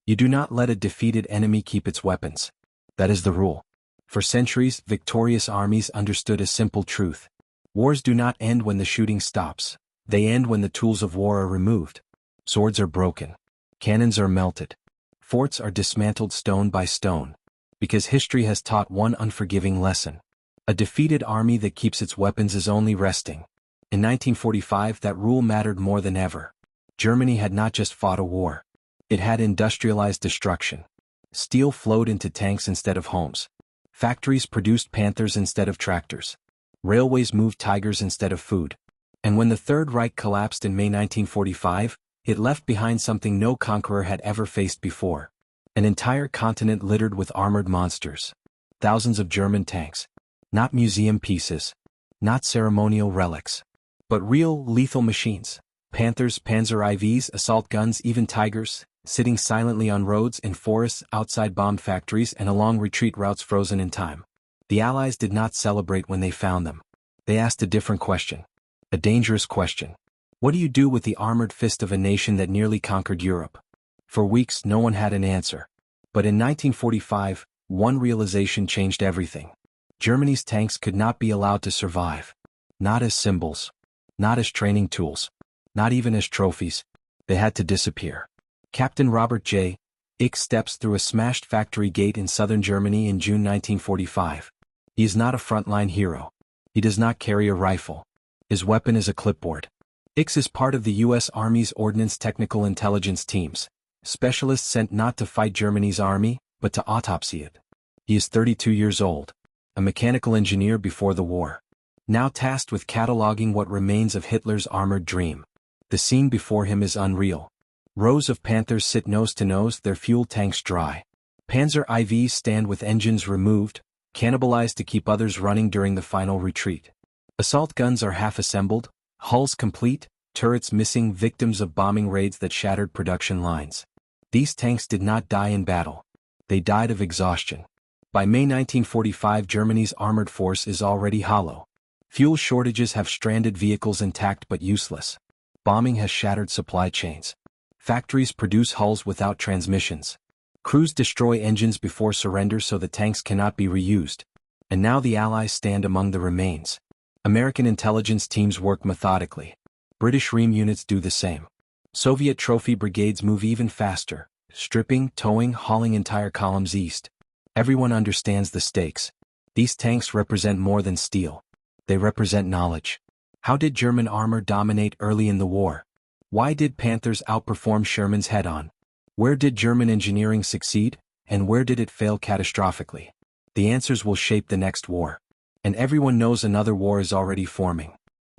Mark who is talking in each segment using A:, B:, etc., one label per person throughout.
A: You do not let a defeated enemy keep its weapons. That is the rule. For centuries, victorious armies understood a simple truth. Wars do not end when the shooting stops. They end when the tools of war are removed. Swords are broken. Cannons are melted. Forts are dismantled stone by stone. Because history has taught one unforgiving lesson. A defeated army that keeps its weapons is only resting. In 1945, that rule mattered more than ever. Germany had not just fought a war. It had industrialized destruction. Steel flowed into tanks instead of homes. Factories produced Panthers instead of tractors. Railways moved tigers instead of food. And when the Third Reich collapsed in May 1945, it left behind something no conqueror had ever faced before. An entire continent littered with armored monsters. Thousands of German tanks. Not museum pieces. Not ceremonial relics. But real, lethal machines. Panthers, Panzer IVs, assault guns, even Tigers, sitting silently on roads, in forests, outside bomb factories, and along retreat routes frozen in time. The Allies did not celebrate when they found them. They asked a different question. A dangerous question. What do you do with the armored fist of a nation that nearly conquered Europe? For weeks, no one had an answer. But in 1945, one realization changed everything. Germany's tanks could not be allowed to survive. Not as symbols. Not as training tools. Not even as trophies. They had to disappear. Captain Robert J. Icks steps through a smashed factory gate in southern Germany in June 1945. He is not a frontline hero. He does not carry a rifle. His weapon is a clipboard. Icks is part of the U.S. Army's Ordnance Technical Intelligence Teams, specialists sent not to fight Germany's army, but to autopsy it. He is 32 years old, a mechanical engineer before the war, now tasked with cataloging what remains of Hitler's armored dream. The scene before him is unreal. Rows of Panthers sit nose to nose, their fuel tanks dry. Panzer IVs stand with engines removed, cannibalized to keep others running during the final retreat. Assault guns are half-assembled, hulls complete, turrets missing, victims of bombing raids that shattered production lines. These tanks did not die in battle. They died of exhaustion. By May 1945, Germany's armored force is already hollow. Fuel shortages have stranded vehicles intact but useless. Bombing has shattered supply chains. Factories produce hulls without transmissions. Crews destroy engines before surrender so the tanks cannot be reused. And now the Allies stand among the remains. American intelligence teams work methodically. British REAM units do the same. Soviet trophy brigades move even faster, stripping, towing, hauling entire columns east. Everyone understands the stakes. These tanks represent more than steel. They represent knowledge. How did German armor dominate early in the war? Why did Panthers outperform Sherman's head-on? Where did German engineering succeed, and where did it fail catastrophically? The answers will shape the next war. And everyone knows another war is already forming.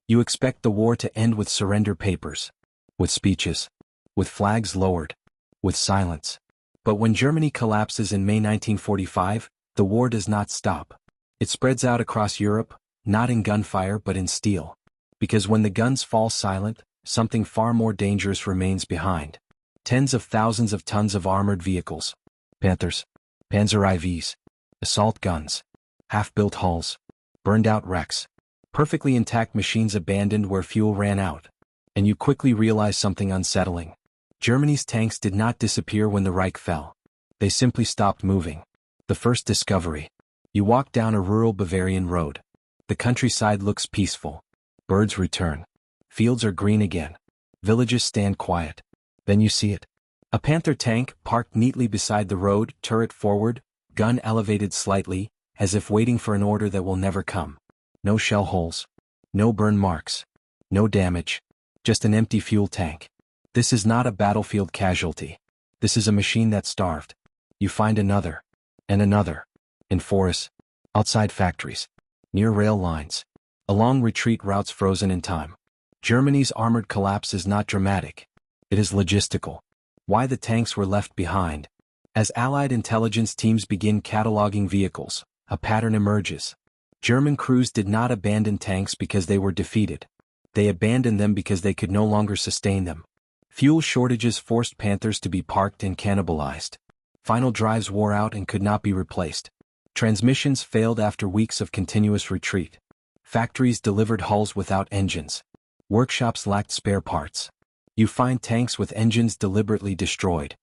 A: You expect the war to end with surrender papers, with speeches, with flags lowered, with silence. But when Germany collapses in May 1945, the war does not stop. It spreads out across Europe, not in gunfire but in steel. Because when the guns fall silent, something far more dangerous remains behind. Tens of thousands of tons of armored vehicles. Panthers, Panzer IVs, assault guns, half-built hulls, burned-out wrecks, perfectly intact machines abandoned where fuel ran out. And you quickly realize something unsettling. Germany's tanks did not disappear when the Reich fell. They simply stopped moving. The first discovery. You walk down a rural Bavarian road. The countryside looks peaceful. Birds return. Fields are green again. Villages stand quiet. Then you see it. A Panther tank, parked neatly beside the road, turret forward, gun elevated slightly, as if waiting for an order that will never come. No shell holes. No burn marks. No damage. Just an empty fuel tank. This is not a battlefield casualty. This is a machine that starved. You find another. And another. In forests. Outside factories. Near rail lines. Along retreat routes frozen in time. Germany's armored collapse is not dramatic. It is logistical. Why the tanks were left behind. As Allied intelligence teams begin cataloging vehicles, a pattern emerges. German crews did not abandon tanks because they were defeated. They abandoned them because they could no longer sustain them. Fuel shortages forced Panthers to be parked and cannibalized. Final drives wore out and could not be replaced. Transmissions failed after weeks of continuous retreat. Factories delivered hulls without engines. Workshops lacked spare parts. You find tanks with engines deliberately destroyed.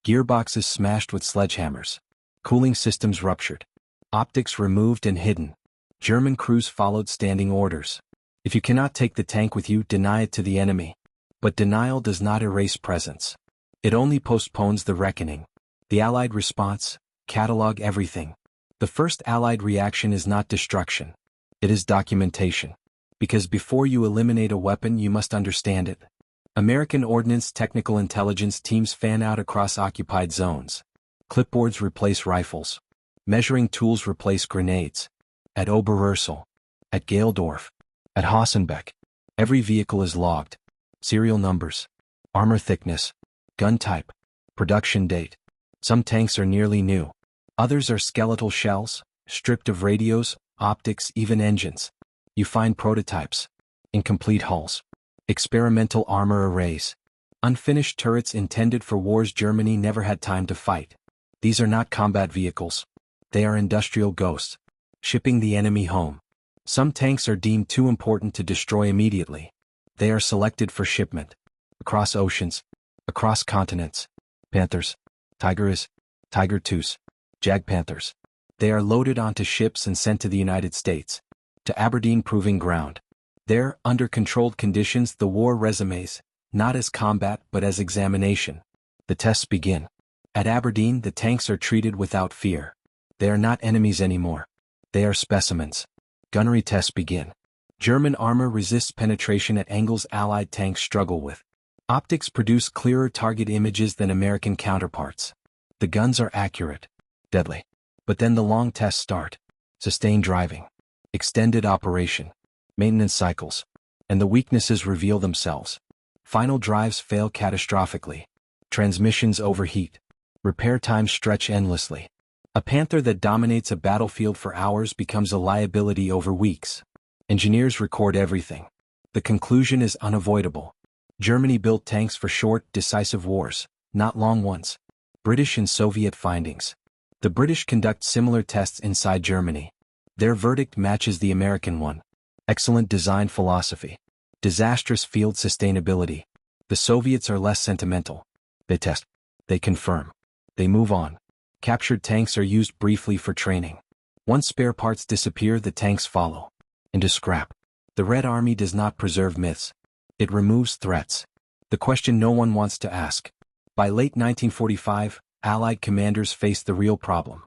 A: Gearboxes smashed with sledgehammers. Cooling systems ruptured. Optics removed and hidden. German crews followed standing orders. If you cannot take the tank with you, deny it to the enemy. But denial does not erase presence. It only postpones the reckoning. The Allied response: catalog everything. The first Allied reaction is not destruction. It is documentation. Because before you eliminate a weapon, you must understand it. American ordnance technical intelligence teams fan out across occupied zones. Clipboards replace rifles. Measuring tools replace grenades. At Oberursel. At Geldorf. At Hassenbeck. Every vehicle is logged. Serial numbers. Armor thickness. Gun type. Production date. Some tanks are nearly new. Others are skeletal shells, stripped of radios, optics, even engines. You find prototypes. Incomplete hulls. Experimental armor arrays. Unfinished turrets intended for wars Germany never had time to fight. These are not combat vehicles. They are industrial ghosts. Shipping the enemy home. Some tanks are deemed too important to destroy immediately. They are selected for shipment. Across oceans. Across continents. Panthers. Tigeris. Tiger IIs. Jag Panthers. They are loaded onto ships and sent to the United States. To Aberdeen Proving Ground. There, under controlled conditions, the war resumes, not as combat but as examination. The tests begin. At Aberdeen, the tanks are treated without fear. They are not enemies anymore. They are specimens. Gunnery tests begin. German armor resists penetration at angles Allied tanks struggle with. Optics produce clearer target images than American counterparts. The guns are accurate. Deadly. But then the long tests start. Sustained driving. Extended operation. Maintenance cycles. And the weaknesses reveal themselves. Final drives fail catastrophically. Transmissions overheat. Repair times stretch endlessly. A Panther that dominates a battlefield for hours becomes a liability over weeks. Engineers record everything. The conclusion is unavoidable. Germany built tanks for short, decisive wars, not long ones. British and Soviet findings. The British conduct similar tests inside Germany. Their verdict matches the American one. Excellent design philosophy. Disastrous field sustainability. The Soviets are less sentimental. They test. They confirm. They move on. Captured tanks are used briefly for training. Once spare parts disappear, the tanks follow. Into scrap. The Red Army does not preserve myths. It removes threats. The question no one wants to ask. By late 1945, Allied commanders faced the real problem.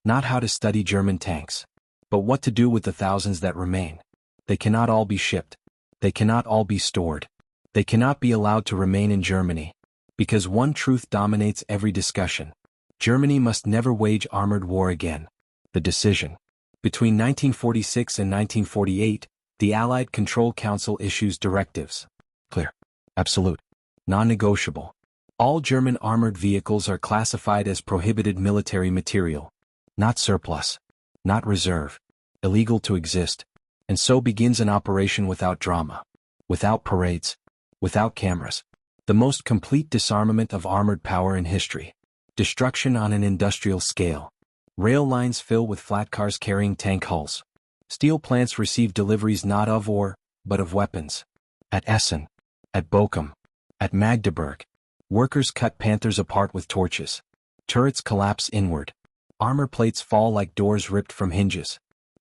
A: Not how to study German tanks, but what to do with the thousands that remain. They cannot all be shipped. They cannot all be stored. They cannot be allowed to remain in Germany. Because one truth dominates every discussion. Germany must never wage armored war again. The decision. Between 1946 and 1948, the Allied Control Council issues directives. Clear. Absolute. Non-negotiable. All German armored vehicles are classified as prohibited military material. Not surplus. Not reserve. Illegal to exist. And so begins an operation without drama. Without parades. Without cameras. The most complete disarmament of armored power in history. Destruction on an industrial scale. Rail lines fill with flat cars carrying tank hulls. Steel plants receive deliveries not of ore, but of weapons. At Essen. At Bochum. At Magdeburg. Workers cut Panthers apart with torches. Turrets collapse inward. Armor plates fall like doors ripped from hinges.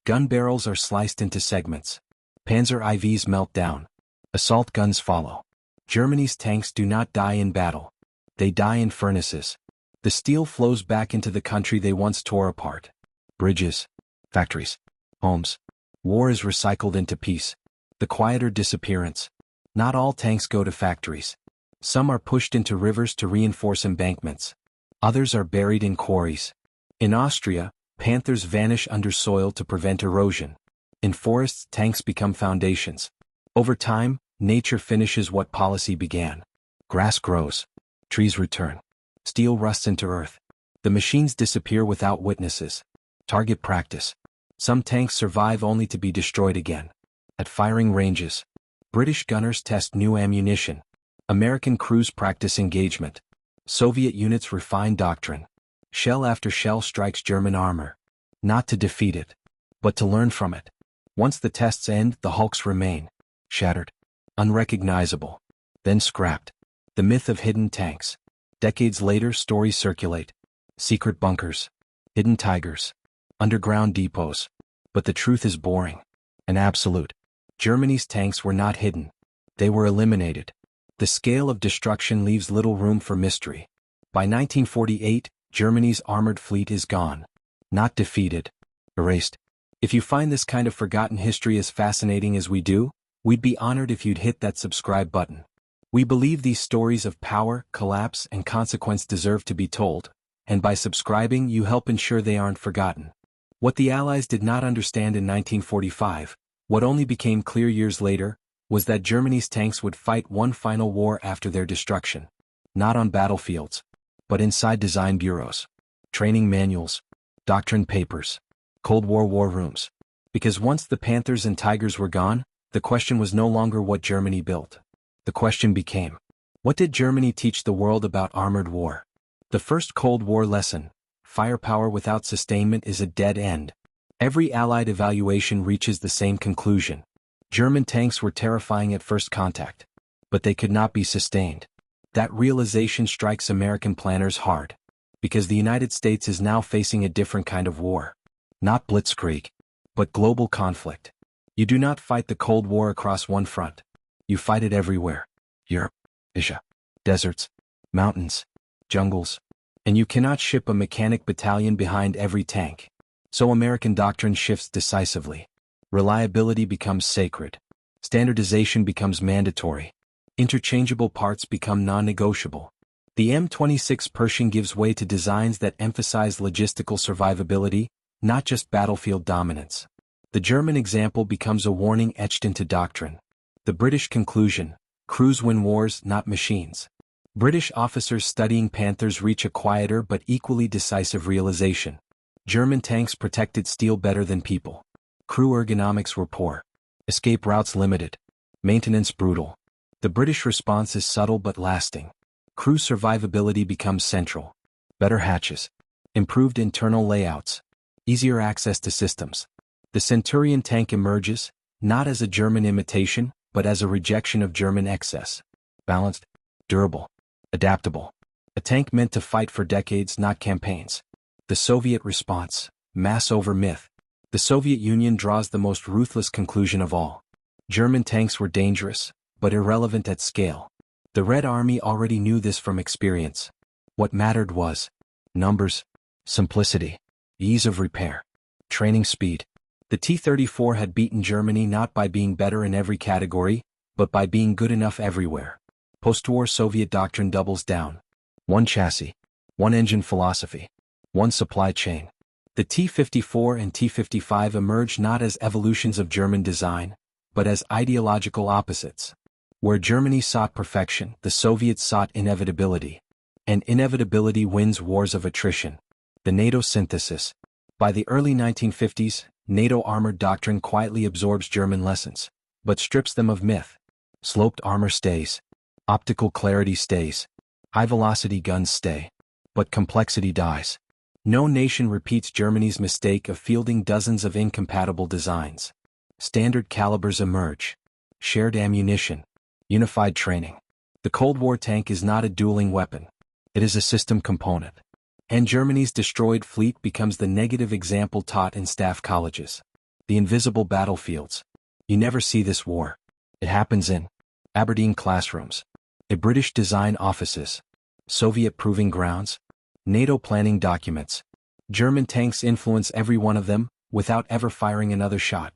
A: Gun barrels are sliced into segments. Panzer IVs melt down. Assault guns follow. Germany's tanks do not die in battle. They die in furnaces. The steel flows back into the country they once tore apart. Bridges. Factories. Homes. War is recycled into peace. The quieter disappearance. Not all tanks go to factories. Some are pushed into rivers to reinforce embankments. Others are buried in quarries. In Austria, Panthers vanish under soil to prevent erosion. In forests, tanks become foundations. Over time, nature finishes what policy began. Grass grows. Trees return. Steel rusts into earth. The machines disappear without witnesses. Target practice. Some tanks survive only to be destroyed again. At firing ranges. British gunners test new ammunition. American crews practice engagement. Soviet units refine doctrine. Shell after shell strikes German armor. Not to defeat it, but to learn from it. Once the tests end, the hulks remain. Shattered. Unrecognizable. Then scrapped. The myth of hidden tanks. Decades later, stories circulate. Secret bunkers. Hidden tigers. Underground depots. But the truth is boring. And absolute. Germany's tanks were not hidden. They were eliminated. The scale of destruction leaves little room for mystery. By 1948, Germany's armored fleet is gone. Not defeated. Erased. If you find this kind of forgotten history as fascinating as we do, we'd be honored if you'd hit that subscribe button. We believe these stories of power, collapse, and consequence deserve to be told, and by subscribing you help ensure they aren't forgotten. What the Allies did not understand in 1945, what only became clear years later, was that Germany's tanks would fight one final war after their destruction. Not on battlefields, but inside design bureaus, training manuals, doctrine papers, Cold War war rooms. Because once the Panthers and Tigers were gone, the question was no longer what Germany built. The question became, what did Germany teach the world about armored war? The first Cold War lesson, firepower without sustainment is a dead end. Every Allied evaluation reaches the same conclusion. German tanks were terrifying at first contact, but they could not be sustained. That realization strikes American planners hard, because the United States is now facing a different kind of war. Not blitzkrieg, but global conflict. You do not fight the Cold War across one front. You fight it everywhere. Europe, Asia, deserts, mountains, jungles. And you cannot ship a mechanic battalion behind every tank. So American doctrine shifts decisively. Reliability becomes sacred. Standardization becomes mandatory. Interchangeable parts become non-negotiable. The M26 Pershing gives way to designs that emphasize logistical survivability, not just battlefield dominance. The German example becomes a warning etched into doctrine. The British conclusion, crews win wars, not machines. British officers studying Panthers reach a quieter but equally decisive realization. German tanks protected steel better than people. Crew ergonomics were poor. Escape routes limited. Maintenance brutal. The British response is subtle but lasting. Crew survivability becomes central. Better hatches. Improved internal layouts. Easier access to systems. The Centurion tank emerges, not as a German imitation, but as a rejection of German excess. Balanced, durable, adaptable. A tank meant to fight for decades, not campaigns. The Soviet response, mass over myth. The Soviet Union draws the most ruthless conclusion of all. German tanks were dangerous, but irrelevant at scale. The Red Army already knew this from experience. What mattered was numbers, simplicity, ease of repair, training speed. The T-34 had beaten Germany not by being better in every category, but by being good enough everywhere. Post-war Soviet doctrine doubles down. One chassis, one engine philosophy, one supply chain. The T-54 and T-55 emerged not as evolutions of German design, but as ideological opposites. Where Germany sought perfection, the Soviets sought inevitability. And inevitability wins wars of attrition. The NATO synthesis. By the early 1950s, NATO armored doctrine quietly absorbs German lessons, but strips them of myth. Sloped armor stays. Optical clarity stays. High-velocity guns stay. But complexity dies. No nation repeats Germany's mistake of fielding dozens of incompatible designs. Standard calibers emerge. Shared ammunition. Unified training. The Cold War tank is not a dueling weapon. It is a system component. And Germany's destroyed fleet becomes the negative example taught in staff colleges. The invisible battlefields. You never see this war. It happens in Aberdeen classrooms, a British design offices, Soviet proving grounds, NATO planning documents. German tanks influence every one of them, without ever firing another shot.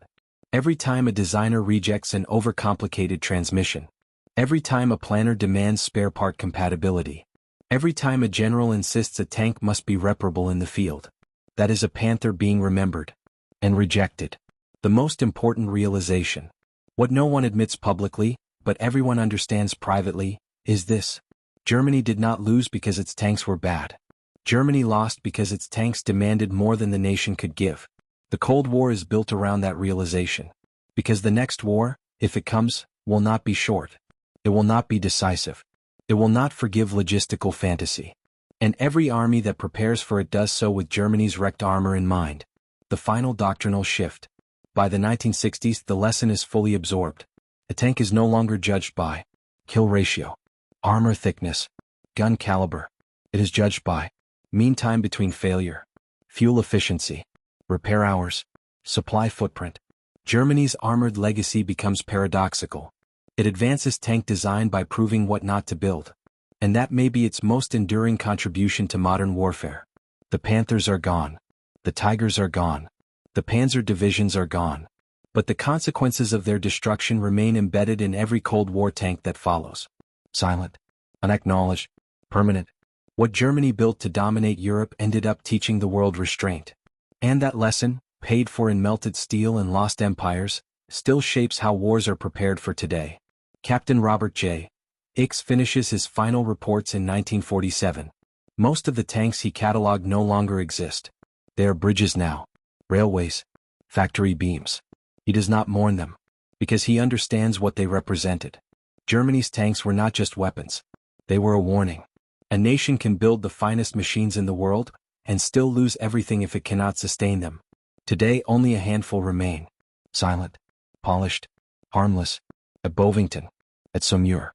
A: Every time a designer rejects an overcomplicated transmission. Every time a planner demands spare part compatibility. Every time a general insists a tank must be reparable in the field. That is a Panther being remembered. And rejected. The most important realization. What no one admits publicly, but everyone understands privately, is this. Germany did not lose because its tanks were bad. Germany lost because its tanks demanded more than the nation could give. The Cold War is built around that realization. Because the next war, if it comes, will not be short. It will not be decisive. It will not forgive logistical fantasy. And every army that prepares for it does so with Germany's wrecked armor in mind. The final doctrinal shift. By the 1960s, the lesson is fully absorbed. A tank is no longer judged by kill ratio, armor thickness, gun caliber, It is judged by mean time between failure, fuel efficiency, repair hours, supply footprint. Germany's armored legacy becomes paradoxical. It advances tank design by proving what not to build. And that may be its most enduring contribution to modern warfare. The Panthers are gone. The Tigers are gone. The Panzer divisions are gone. But the consequences of their destruction remain embedded in every Cold War tank that follows. Silent, unacknowledged, permanent. What Germany built to dominate Europe ended up teaching the world restraint. And that lesson, paid for in melted steel and lost empires, still shapes how wars are prepared for today. Captain Robert J. Icks finishes his final reports in 1947. Most of the tanks he catalogued no longer exist. They are bridges now, railways, factory beams. He does not mourn them, because he understands what they represented. Germany's tanks were not just weapons. They were a warning. A nation can build the finest machines in the world, and still lose everything if it cannot sustain them. Today only a handful remain. Silent, polished, harmless. At Bovington, at Saumur,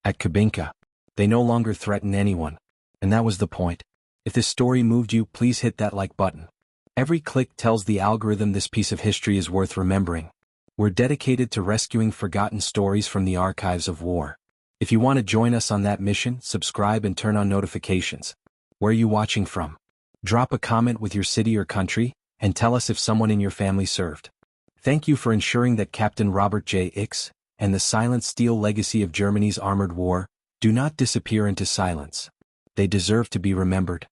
A: at Kubinka. They no longer threaten anyone. And that was the point. If this story moved you, please hit that like button. Every click tells the algorithm this piece of history is worth remembering. We're dedicated to rescuing forgotten stories from the archives of war. If you want to join us on that mission, subscribe and turn on notifications. Where are you watching from? Drop a comment with your city or country, and tell us if someone in your family served. Thank you for ensuring that Captain Robert J. Icks and the silent steel legacy of Germany's armored war do not disappear into silence. They deserve to be remembered.